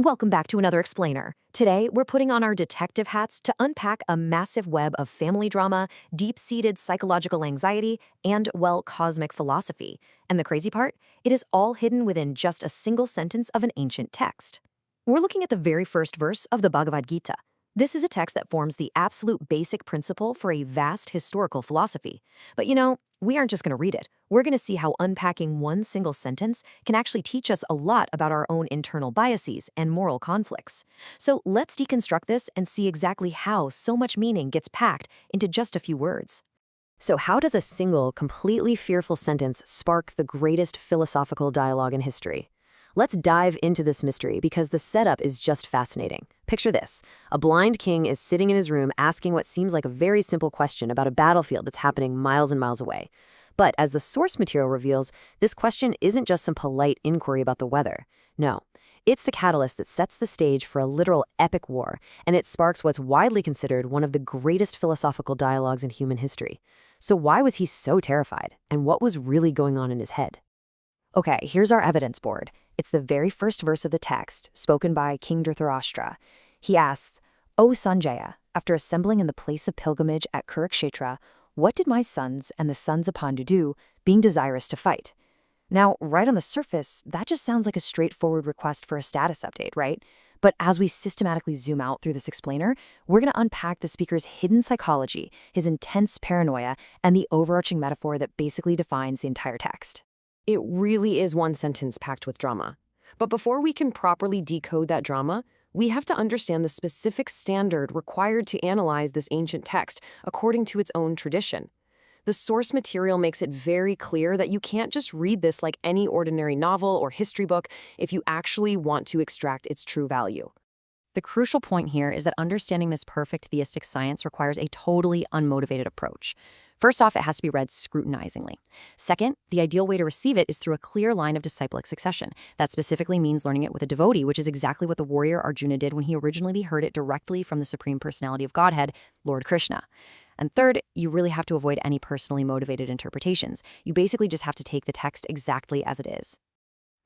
Welcome back to another explainer. Today, we're putting on our detective hats to unpack a massive web of family drama, deep-seated psychological anxiety, and, well, cosmic philosophy. And the crazy part? It is all hidden within just a single sentence of an ancient text. We're looking at the very first verse of the Bhagavad Gita. This is a text that forms the absolute basic principle for a vast historical philosophy. But we aren't just going to read it. We're going to see how unpacking one single sentence can actually teach us a lot about our own internal biases and moral conflicts. So let's deconstruct this and see exactly how so much meaning gets packed into just a few words. So how does a single, completely fearful sentence spark the greatest philosophical dialogue in history? Let's dive into this mystery because the setup is just fascinating. Picture this. A blind king is sitting in his room asking what seems like a very simple question about a battlefield that's happening miles and miles away. But as the source material reveals, this question isn't just some polite inquiry about the weather. No, it's the catalyst that sets the stage for a literal epic war, and it sparks what's widely considered one of the greatest philosophical dialogues in human history. So why was he so terrified, and what was really going on in his head? Okay, here's our evidence board. It's the very first verse of the text, spoken by King Dhṛtarāṣṭra. He asks, "O Sanjaya, after assembling in the place of pilgrimage at Kurukshetra, what did my sons and the sons of Pāṇḍu do, being desirous to fight?" Now, right on the surface, that just sounds like a straightforward request for a status update, right? But as we systematically zoom out through this explainer, we're going to unpack the speaker's hidden psychology, his intense paranoia, and the overarching metaphor that basically defines the entire text. It really is one sentence packed with drama. But before we can properly decode that drama, we have to understand the specific standard required to analyze this ancient text according to its own tradition. The source material makes it very clear that you can't just read this like any ordinary novel or history book if you actually want to extract its true value. The crucial point here is that understanding this perfect theistic science requires a totally unmotivated approach. First off, it has to be read scrutinizingly. Second, the ideal way to receive it is through a clear line of disciplic succession. That specifically means learning it with a devotee, which is exactly what the warrior Arjuna did when he originally heard it directly from the Supreme Personality of Godhead, Lord Krishna. And third, you really have to avoid any personally motivated interpretations. You basically just have to take the text exactly as it is.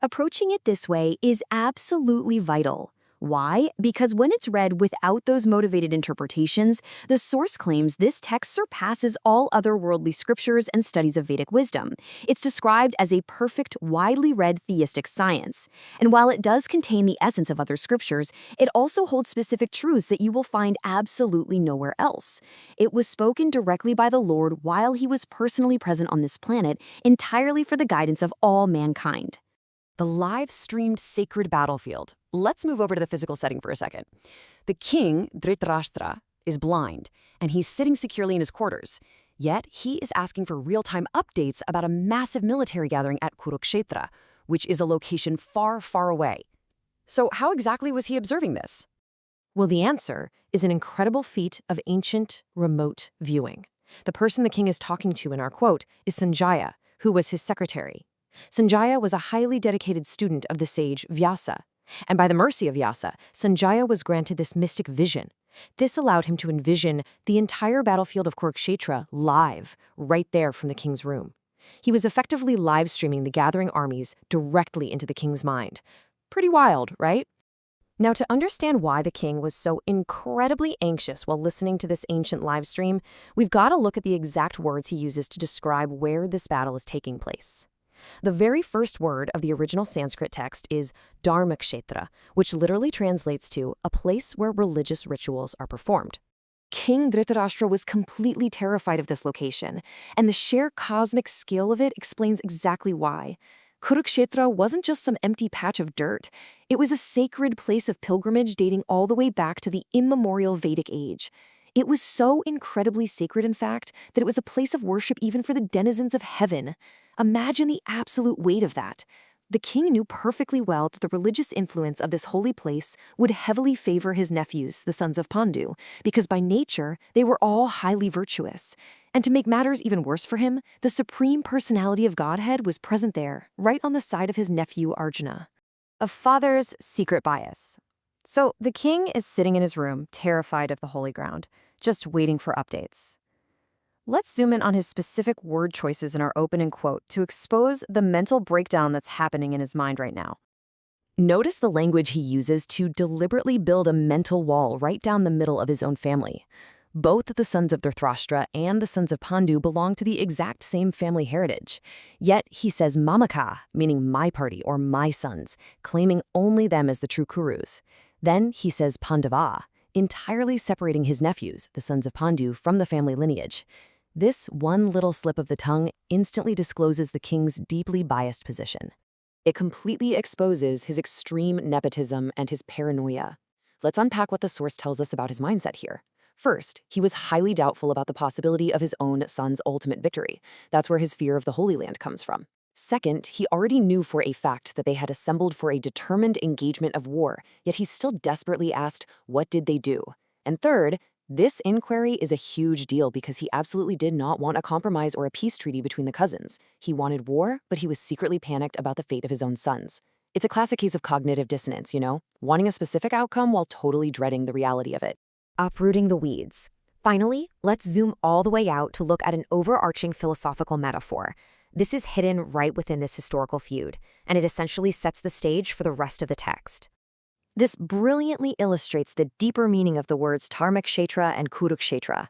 Approaching it this way is absolutely vital. Why? Because when it's read without those motivated interpretations, the source claims this text surpasses all other worldly scriptures and studies of Vedic wisdom. It's described as a perfect, widely read theistic science. And while it does contain the essence of other scriptures, it also holds specific truths that you will find absolutely nowhere else. It was spoken directly by the Lord while he was personally present on this planet, entirely for the guidance of all mankind. The live-streamed sacred battlefield. Let's move over to the physical setting for a second. The king, Dhritarashtra, is blind, and he's sitting securely in his quarters. Yet, he is asking for real-time updates about a massive military gathering at Kurukshetra, which is a location far, far away. So how exactly was he observing this? Well, the answer is an incredible feat of ancient, remote viewing. The person the king is talking to in our quote is Sanjaya, who was his secretary. Sanjaya was a highly dedicated student of the sage Vyasa, and by the mercy of Vyasa, Sanjaya was granted this mystic vision. This allowed him to envision the entire battlefield of Kurukshetra live, right there from the king's room. He was effectively live-streaming the gathering armies directly into the king's mind. Pretty wild, right? Now, to understand why the king was so incredibly anxious while listening to this ancient live stream, we've got to look at the exact words he uses to describe where this battle is taking place. The very first word of the original Sanskrit text is Dharma Kṣetre, which literally translates to a place where religious rituals are performed. King Dhritarashtra was completely terrified of this location, and the sheer cosmic scale of it explains exactly why. Kurukshetra wasn't just some empty patch of dirt. It was a sacred place of pilgrimage dating all the way back to the immemorial Vedic age. It was so incredibly sacred, in fact, that it was a place of worship even for the denizens of heaven. Imagine the absolute weight of that. The king knew perfectly well that the religious influence of this holy place would heavily favor his nephews, the sons of Pāṇḍu, because by nature, they were all highly virtuous. And to make matters even worse for him, the Supreme Personality of Godhead was present there, right on the side of his nephew Arjuna. A father's secret bias. So the king is sitting in his room, terrified of the holy ground, just waiting for updates. Let's zoom in on his specific word choices in our opening quote to expose the mental breakdown that's happening in his mind right now. Notice the language he uses to deliberately build a mental wall right down the middle of his own family. Both the sons of Dhṛtarāṣṭra and the sons of Pāṇḍu belong to the exact same family heritage. Yet he says mamaka, meaning my party or my sons, claiming only them as the true Kurus. Then he says Pāṇḍava, entirely separating his nephews, the sons of Pāṇḍu, from the family lineage. This one little slip of the tongue instantly discloses the king's deeply biased position. It completely exposes his extreme nepotism and his paranoia. Let's unpack what the source tells us about his mindset here. First, he was highly doubtful about the possibility of his own son's ultimate victory. That's where his fear of the Holy Land comes from. Second, he already knew for a fact that they had assembled for a determined engagement of war, yet he still desperately asked, what did they do? And third, this inquiry is a huge deal because he absolutely did not want a compromise or a peace treaty between the cousins. He wanted war, but he was secretly panicked about the fate of his own sons. It's a classic case of cognitive dissonance, wanting a specific outcome while totally dreading the reality of it. Uprooting the weeds. Finally, let's zoom all the way out to look at an overarching philosophical metaphor. This is hidden right within this historical feud, and it essentially sets the stage for the rest of the text. This brilliantly illustrates the deeper meaning of the words Dharma Kṣetre and Kurukshetra.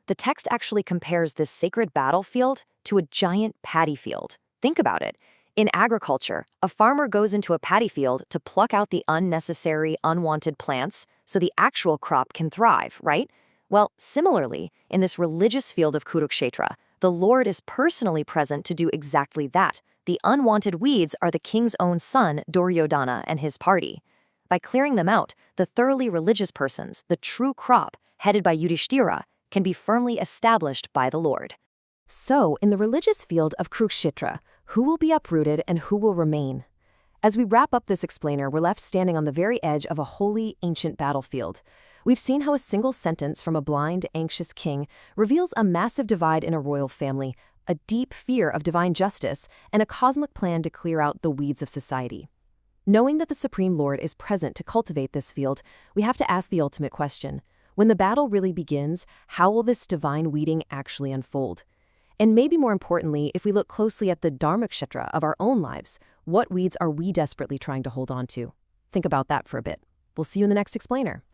The text actually compares this sacred battlefield to a giant paddy field. Think about it. In agriculture, a farmer goes into a paddy field to pluck out the unnecessary, unwanted plants so the actual crop can thrive, right? Well, similarly, in this religious field of Kurukshetra, the Lord is personally present to do exactly that. The unwanted weeds are the king's own son, Duryodhana, and his party. By clearing them out, the thoroughly religious persons, the true crop, headed by Yudhishthira, can be firmly established by the Lord. So, in the religious field of Kurukshetra, who will be uprooted and who will remain? As we wrap up this explainer, we're left standing on the very edge of a holy, ancient battlefield. We've seen how a single sentence from a blind, anxious king reveals a massive divide in a royal family, a deep fear of divine justice, and a cosmic plan to clear out the weeds of society. Knowing that the Supreme Lord is present to cultivate this field, we have to ask the ultimate question. When the battle really begins, how will this divine weeding actually unfold? And maybe more importantly, if we look closely at the Dharma Kṣetra of our own lives, what weeds are we desperately trying to hold on to? Think about that for a bit. We'll see you in the next explainer.